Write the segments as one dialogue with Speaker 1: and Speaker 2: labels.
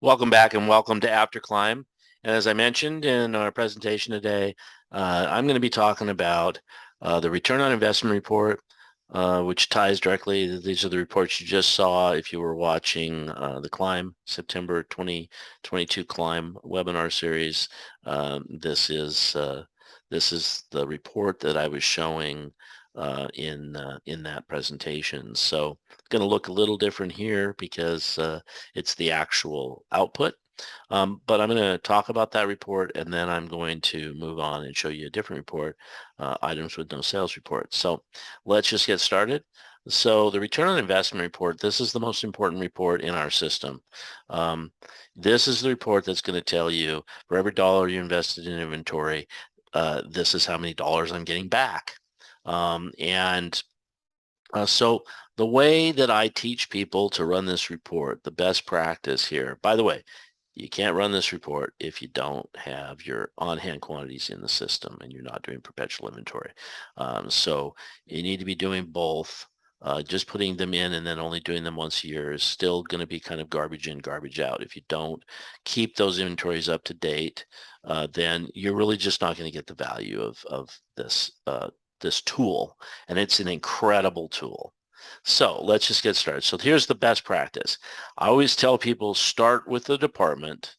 Speaker 1: Welcome back and welcome to AfterCLIMB. And as I mentioned in our presentation today, I'm going to be talking about the return on investment report, which ties directly. These are the reports you just saw if you were watching the CLIMB September 2022 CLIMB webinar series. This is the report that I was showing in that presentation. So it's going to look a little different here because it's the actual output. But I'm going to talk about that report, and then I'm going to move on and show you a different report, items with no sales report. So let's just get started. So the return on investment report, this is the most important report in our system. This is the report that's going to tell you for every dollar you invested in inventory, this is how many dollars I'm getting back. So the way that I teach people to run this report, the best practice here, by the way, you can't run this report if you don't have your on-hand quantities in the system and you're not doing perpetual inventory. So you need to be doing both. Just putting them in and then only doing them once a year is still going to be kind of garbage in, garbage out. If you don't keep those inventories up to date, then you're really just not going to get the value of this tool, and it's an incredible tool. So let's just get started. So here's the best practice. I always tell people start with the department,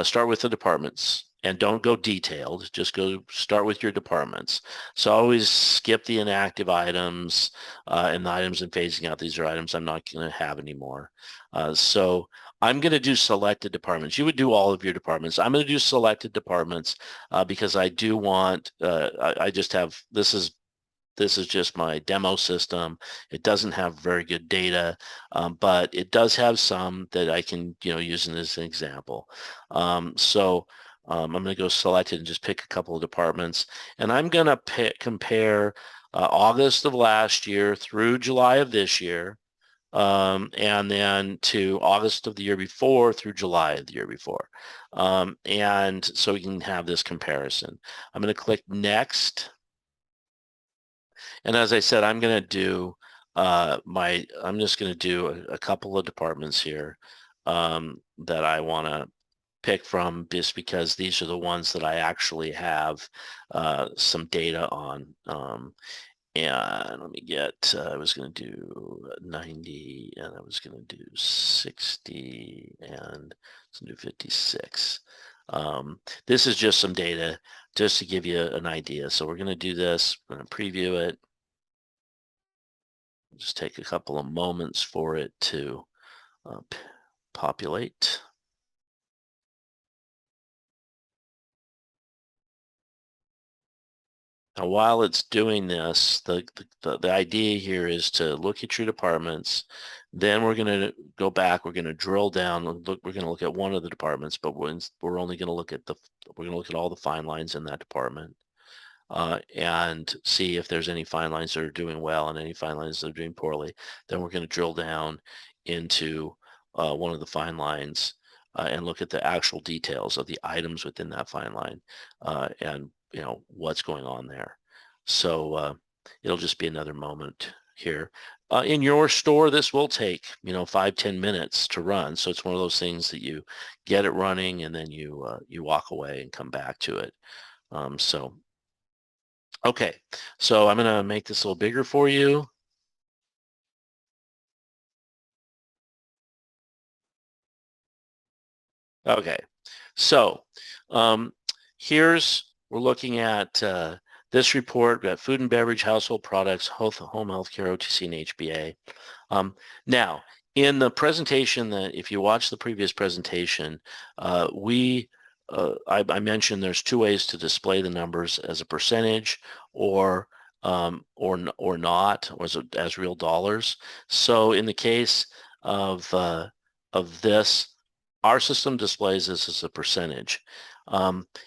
Speaker 1: start with the departments, and don't go detailed. Just go start with your departments. So I always skip the inactive items and the items and phasing out. These are items I'm not going to have anymore. So I'm going to do selected departments. You would do all of your departments. I'm going to do selected departments because I do want, I just have, this is just my demo system. It doesn't have very good data, but it does have some that I can, use in as an example. I'm going to go selected and just pick a couple of departments, and I'm going to compare August of last year through July of this year, and then to August of the year before through July of the year before. And so we can have this comparison. I'm going to click next. And as I said, I'm going to do I'm just going to do a couple of departments here that I want to pick from, just because these are the ones that I actually have some data on. And let me get, I was going to do 90, and I was going to do 60, and let's do 56. This is just some data just to give you an idea. So we're going to do this. I'm going to preview it. Just take a couple of moments for it to populate. Now, while it's doing this, the idea here is to look at your departments. Then we're going to go back. We're going to drill down. We're going to look at one of the departments, but we're only going to look at we're going to look at all the fine lines in that department and see if there's any fine lines that are doing well and any fine lines that are doing poorly. Then we're going to drill down into one of the fine lines and look at the actual details of the items within that fine line and what's going on there. So it'll just be another moment here. In your store, this will take 5-10 minutes to run. So it's one of those things that you get it running and then you walk away and come back to it. Okay, so I'm going to make this a little bigger for you. Okay, so we're looking at this report. We've got food and beverage, household products, home healthcare, OTC, and HBA. Now, in the presentation, if you watch the previous presentation, I mentioned there's two ways to display the numbers: as a percentage or not, or as real dollars. So in the case of this, our system displays this as a percentage.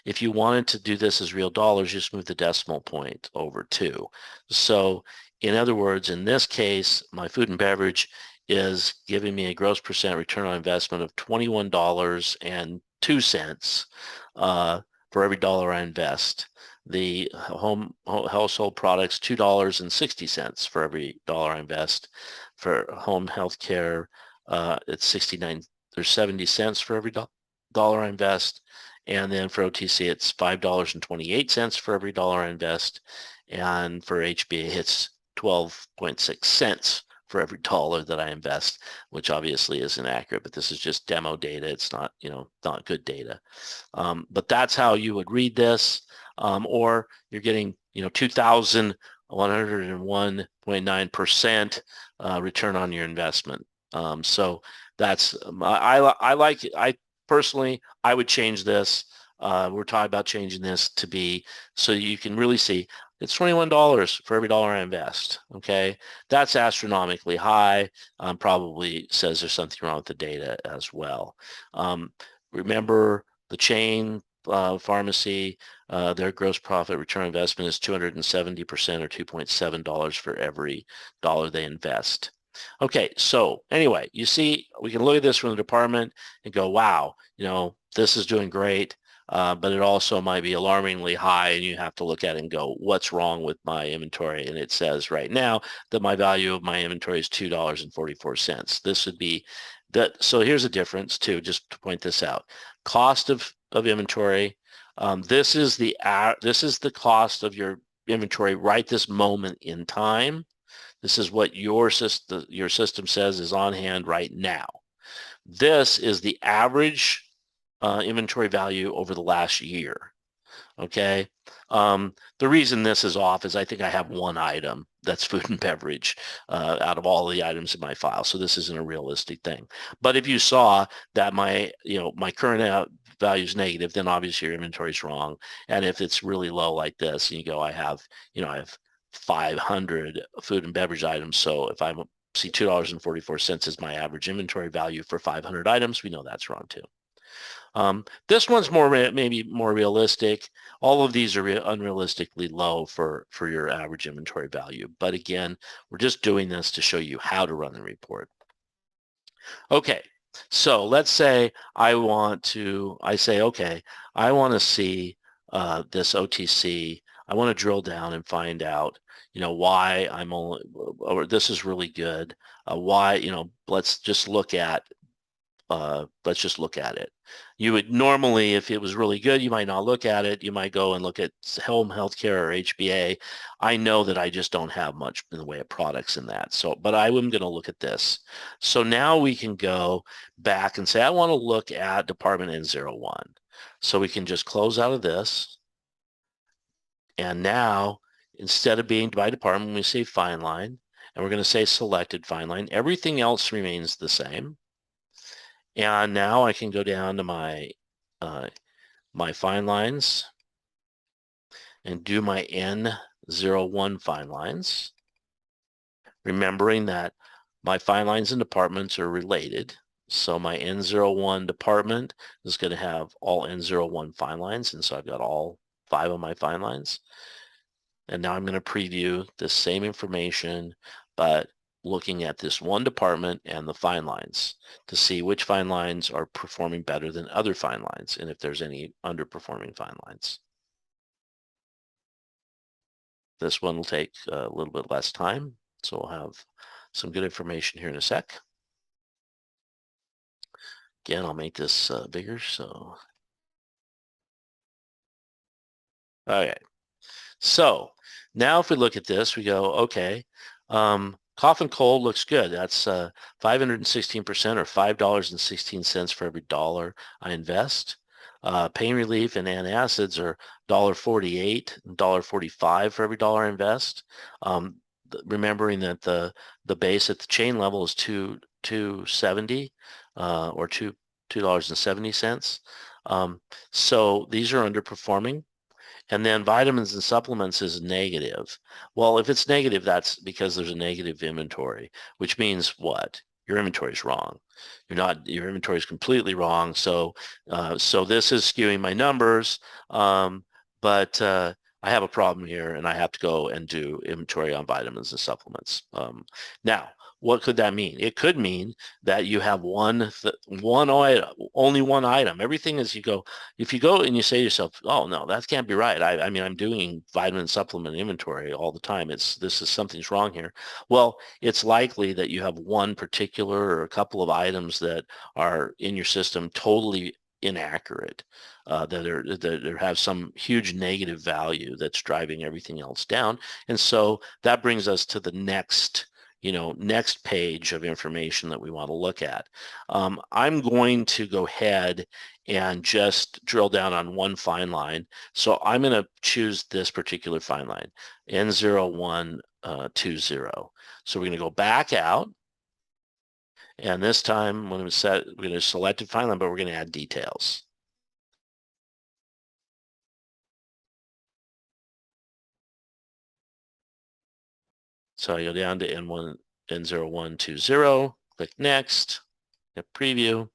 Speaker 1: If you wanted to do this as real dollars, you just move the decimal point over 2. So in other words, in this case, my food and beverage is giving me a gross percent return on investment of $21.02 for every dollar I invest. The household products, $2.60 for every dollar I invest. For home health care, it's 69 there's 70 cents for every dollar I invest. And then for OTC, it's $5.28 for every dollar I invest. And for HBA, it's 12.6 cents for every dollar that I invest, which obviously isn't accurate, but this is just demo data. It's not, not good data. But that's how you would read this. Or you're getting, 2,101.9% return on your investment. So that's, I like it. I personally, I would change this. We're talking about changing this to be, so you can really see it's $21 for every dollar I invest. Okay. That's astronomically high. Probably says there's something wrong with the data as well. Remember the chain pharmacy, their gross profit return on investment is 270% or $2.7 for every dollar they invest. Okay, so anyway, you see, we can look at this from the department and go, wow, this is doing great, but it also might be alarmingly high, and you have to look at it and go, what's wrong with my inventory? And it says right now that my value of my inventory is $2.44. This would be that. So here's a difference too, just to point this out. Cost of inventory. This is the cost of your inventory right this moment in time. This is what your system says is on hand right now. This is the average inventory value over the last year. Okay. The reason this is off is I think I have one item that's food and beverage out of all the items in my file. So this isn't a realistic thing. But if you saw that my current value is negative, then obviously your inventory is wrong. And if it's really low like this, and you go, I have 500 food and beverage items. So if I see $2.44 as my average inventory value for 500 items, we know that's wrong too. This one's maybe more realistic. All of these are unrealistically low for your average inventory value. But again, we're just doing this to show you how to run the report. Okay, so let's say I want to see this OTC. I want to drill down and find out, why I'm only, or this is really good. Why, let's just look at it. You would normally, if it was really good, you might not look at it. You might go and look at home healthcare or HBA. I know that I just don't have much in the way of products in that. So, but I am going to look at this. So now we can go back and say, I want to look at department N01. So we can just close out of this. And now, instead of being by department, we say fine line, and we're going to say selected fine line. Everything else remains the same. And now I can go down to my fine lines and do my N01 fine lines, remembering that my fine lines and departments are related. So my N01 department is going to have all N01 fine lines, and so I've got all 5 of my fine lines. And now I'm going to preview the same information, but looking at this one department and the fine lines to see which fine lines are performing better than other fine lines, and if there's any underperforming fine lines. This one will take a little bit less time, so we'll have some good information here in a sec. Again, I'll make this bigger. So, okay. So now if we look at this, we go, okay, cough and cold looks good. That's 516% or $5.16 for every dollar I invest. Pain relief and antacids are $1.48 and $1.45 for every dollar I invest. Remembering that the base at the chain level is $2.70 or $2.70. So these are underperforming. And then vitamins and supplements is negative. Well, if it's negative, that's because there's a negative inventory, which means what? Your inventory is wrong. Your inventory is completely wrong. So, so this is skewing my numbers, but I have a problem here, and I have to go and do inventory on vitamins and supplements. Now, what could that mean? It could mean that you have one item, only one item. Everything is if you go and you say to yourself, oh no, that can't be right. I mean, I'm doing vitamin supplement inventory all the time. Something's wrong here. Well, it's likely that you have one particular or a couple of items that are in your system totally inaccurate, that have some huge negative value that's driving everything else down. And so that brings us to the next page of information that we want to look at. I'm going to go ahead and just drill down on one fine line. So I'm going to choose this particular fine line, N0120. So we're going to go back out. And this time we're going to select a fine line, but we're going to add details. So I go down to N0120, click next, hit preview.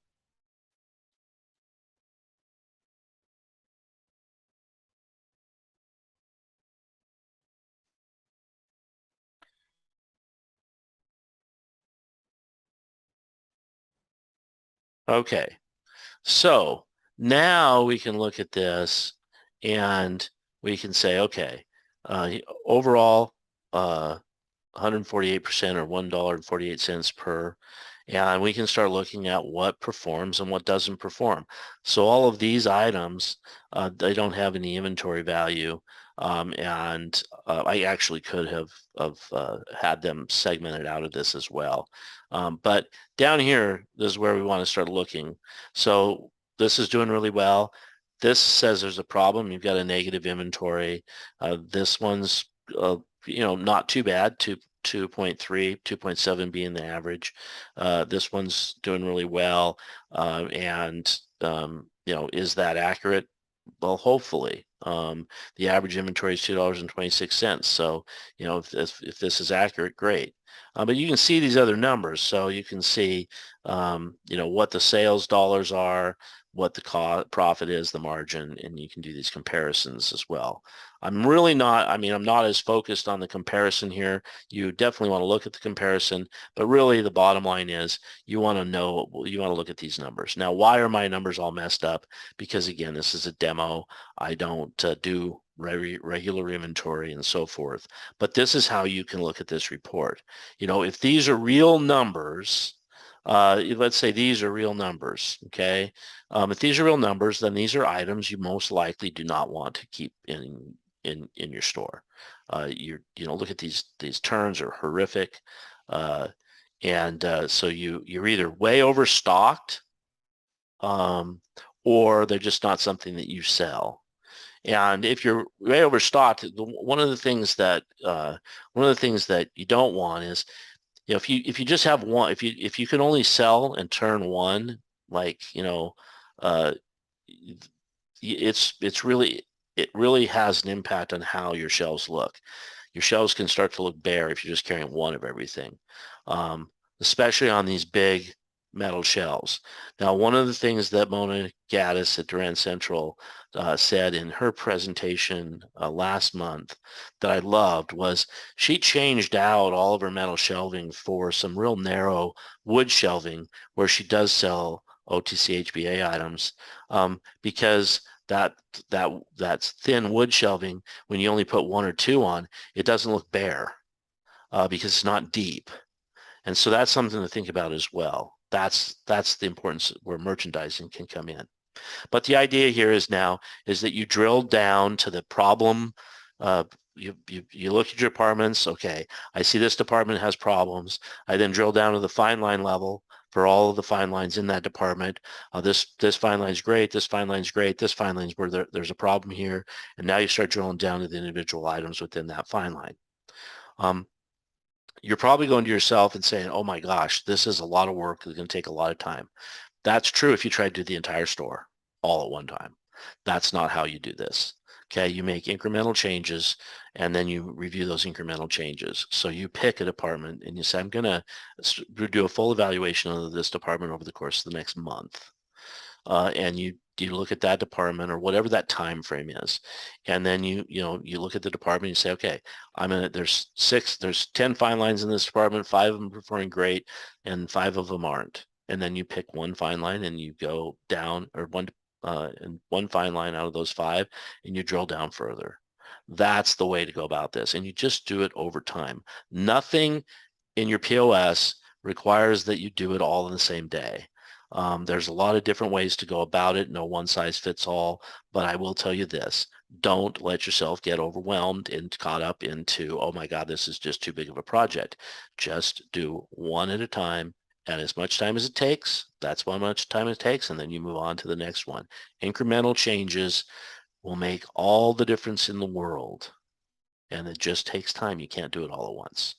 Speaker 1: Okay, so now we can look at this and we can say, okay, overall, 148% or $1.48 per, and we can start looking at what performs and what doesn't perform. So all of these items, they don't have any inventory value, and I actually could have had them segmented out of this as well. But down here, this is where we want to start looking. So this is doing really well. This says there's a problem. You've got a negative inventory. This one's not too bad, 2.3, 2.7 being the average. This one's doing really well. Is that accurate? Well, hopefully. The average inventory is $2.26. So, if this is accurate, great. But you can see these other numbers. So you can see, what the sales dollars are, what the profit is, the margin, and you can do these comparisons as well. I'm not as focused on the comparison here. You definitely want to look at the comparison, but really the bottom line is you want to look at these numbers. Now, why are my numbers all messed up? Because again, this is a demo. I don't do regular inventory and so forth, but this is how you can look at this report. If these are real numbers, let's say these are real numbers, okay? If these are real numbers, then these are items you most likely do not want to keep in your store. Look at these turns are horrific, so you're either way overstocked, or they're just not something that you sell. And if you're way overstocked, one of the things that you don't want is, if you just have one, if you can only sell and turn one, it really has an impact on how your shelves look. Your shelves can start to look bare if you're just carrying one of everything, especially on these big metal shelves. Now, one of the things that Mona Gaddis at Durand Central said in her presentation last month that I loved was she changed out all of her metal shelving for some real narrow wood shelving where she does sell OTC HBA items, because that's thin wood shelving, when you only put one or two on, it doesn't look bare because it's not deep. And so that's something to think about as well. That's the importance where merchandising can come in. But the idea here is that you drill down to the problem. You look at your departments. Okay, I see this department has problems. I then drill down to the fine line level for all of the fine lines in that department. This fine line's great. This fine line's great. This fine line's where there's a problem here. And now you start drilling down to the individual items within that fine line. You're probably going to yourself and saying, oh my gosh, this is a lot of work. It's going to take a lot of time. That's true if you try to do the entire store all at one time. That's not how you do this. Okay, you make incremental changes and then you review those incremental changes. So you pick a department and you say, I'm going to do a full evaluation of this department over the course of the next month. and you look at that department or whatever that time frame is, and then you look at the department and you say, okay, there's 10 fine lines in this department, 5 of them are performing great, and 5 of them aren't. And then you pick one fine line and you go down, or one fine line out of those 5, and you drill down further. That's the way to go about this, and you just do it over time. Nothing in your POS requires that you do it all in the same day. There's a lot of different ways to go about it. No one size fits all, but I will tell you this. Don't let yourself get overwhelmed and caught up into, oh my God, this is just too big of a project. Just do one at a time, and as much time as it takes, that's how much time it takes, and then you move on to the next one. Incremental changes will make all the difference in the world, and it just takes time. You can't do it all at once.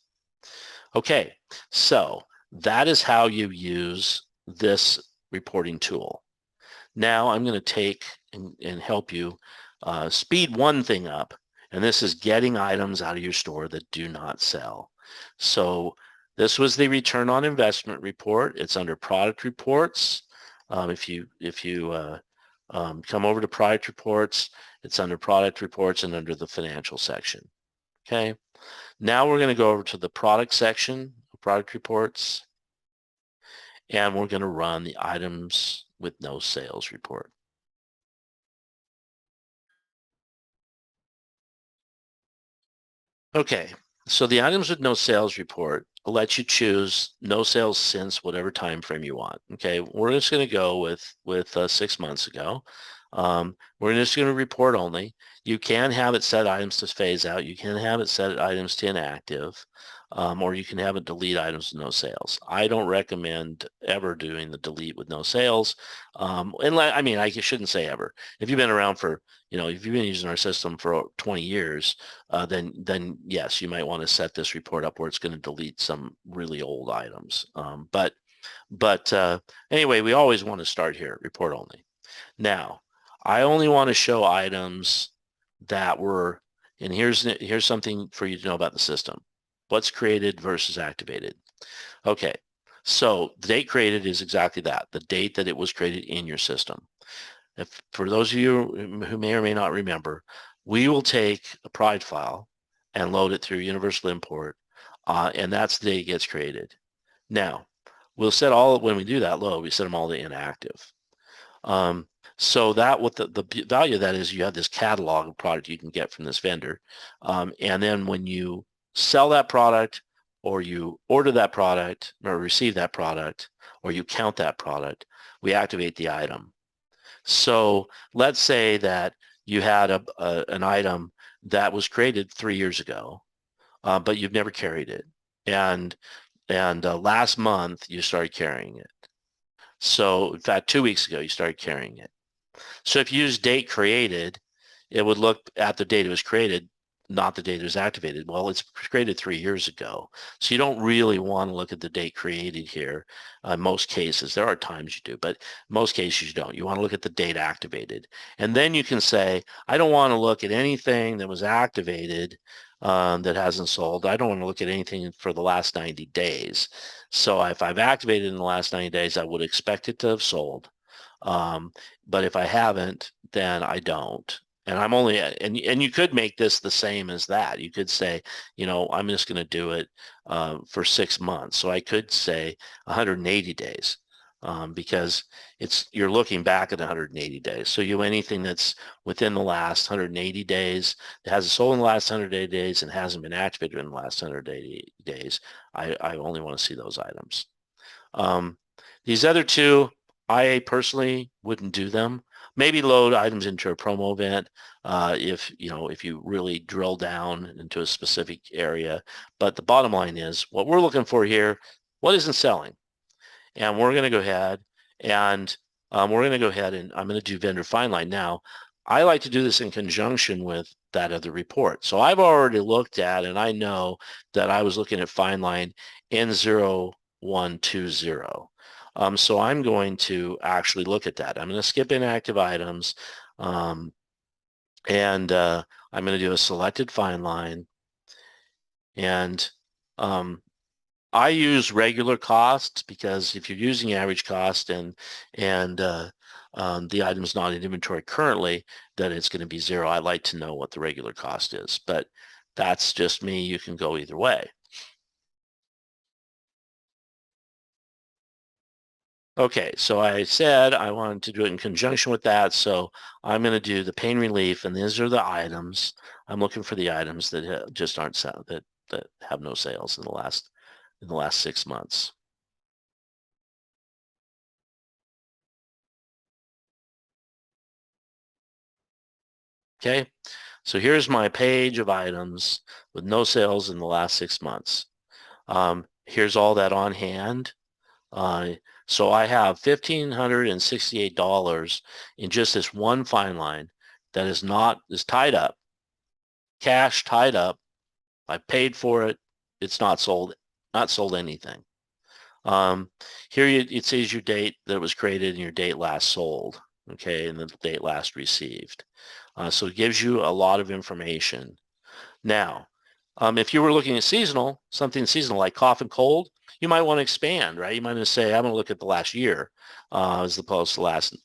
Speaker 1: Okay, so that is how you use this reporting tool. Now I'm going to take and help you speed one thing up, and this is getting items out of your store that do not sell. So this was the return on investment report. It's under product reports. If you come over to product reports, it's under product reports and under the financial section. Okay. Now we're going to go over to the product section, product reports, and we're going to run the items with no sales report. Okay, so the items with no sales report will let you choose no sales since whatever time frame you want. Okay, we're just going to go with 6 months ago. We're just going to report only. You can have it set items to phase out. You can have it set items to inactive, or you can have it delete items with no sales. I don't recommend ever doing the delete with no sales. And I mean, I shouldn't say ever. If you've been around for, if you've been using our system for 20 years, then yes, you might want to set this report up where it's going to delete some really old items. But anyway, we always want to start here, report only. Now, I only want to show items that were, and here's something for you to know about the system. What's created versus activated. Okay, so the date created is exactly that, the date that it was created in your system. For those of you who may or may not remember, we will take a product file and load it through Universal Import, and that's the day it gets created. Now, we'll set when we do that load, we set them all to inactive. So that what the value of that is, you have this catalog of product you can get from this vendor. And then when you sell that product, or you order that product, or receive that product, or you count that product, we activate the item. So let's say that you had an item that was created 3 years ago, but you've never carried it. And last month you started carrying it. So in fact, 2 weeks ago, you started carrying it. So if you use date created, it would look at the date it was created, not the date it was activated. Well, it's created 3 years ago. So you don't really want to look at the date created here. Most cases, there are times you do, but most cases you don't. You want to look at the date activated. And then you can say, I don't want to look at anything that was activated that hasn't sold. I don't want to look at anything for the last 90 days. So if I've activated in the last 90 days, I would expect it to have sold. But if I haven't, then I don't. And I'm only, and you could make this the same as that. You could say, I'm just going to do it for 6 months. So I could say 180 days because you're looking back at 180 days. So anything that's within the last 180 days, that hasn't sold in the last 180 days and hasn't been activated in the last 180 days, I only want to see those items. These other two, I personally wouldn't do them. Maybe load items into a promo event if you really drill down into a specific area. But the bottom line is what we're looking for here, what isn't selling? And we're going to go ahead and I'm going to do vendor fine line. Now, I like to do this in conjunction with that other report. So I've already looked at, and I know that I was looking at fine line N0120. So I'm going to actually look at that. I'm going to skip inactive items, and I'm going to do a selected fine line, and I use regular costs because if you're using average cost and the item's not in inventory currently, then it's going to be zero. I like to know what the regular cost is, but that's just me. You can go either way. Okay, so I said I wanted to do it in conjunction with that, so I'm going to do the pain relief, and these are the items. I'm looking for the items that just aren't that have no sales in the last 6 months. Okay, so here's my page of items with no sales in the last 6 months. Here's all that on hand. So I have $1,568 in just this one fine line that is tied up, cash tied up. I paid for it. It's not sold anything. Um, Here it says your date that it was created and your date last sold, okay, and the date last received. So it gives you a lot of information. Now, if you were looking at something seasonal like cough and cold, you might want to expand, right? You might want to say, I'm going to look at the last year as opposed to the last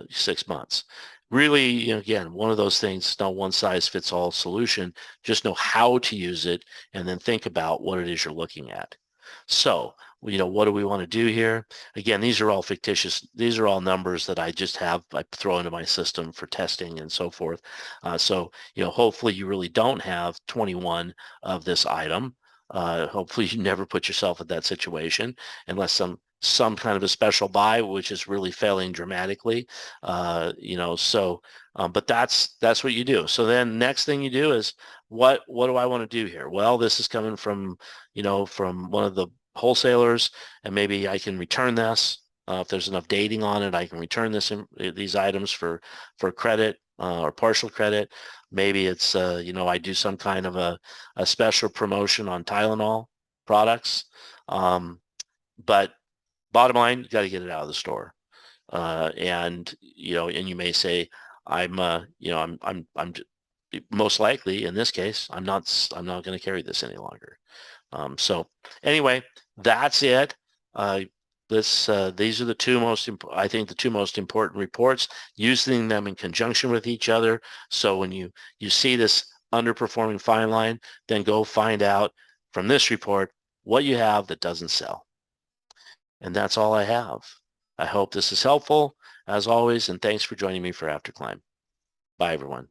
Speaker 1: 6 months. Really, again, one of those things, no one size fits all solution. Just know how to use it and then think about what it is you're looking at. So, what do we want to do here? Again, these are all fictitious. These are all numbers that I throw into my system for testing and so forth. So, hopefully you really don't have 21 of this item. Hopefully you never put yourself in that situation unless some kind of a special buy, which is really failing dramatically. But that's what you do. So then next thing you do is what do I want to do here? Well, this is coming from one of the wholesalers, and maybe I can return this. If there's enough dating on it, I can return these items for credit or partial credit. Maybe it's, I do some kind of a special promotion on Tylenol products. But bottom line, you got to get it out of the store. And you may say, I'm most likely in this case, I'm not going to carry this any longer. So anyway, that's it. These are the I think the two most important reports, using them in conjunction with each other. So when you see this underperforming fine line, then go find out from this report what you have that doesn't sell. And that's all I have. I hope this is helpful as always, and thanks for joining me for AfterCLIMB. Bye, everyone.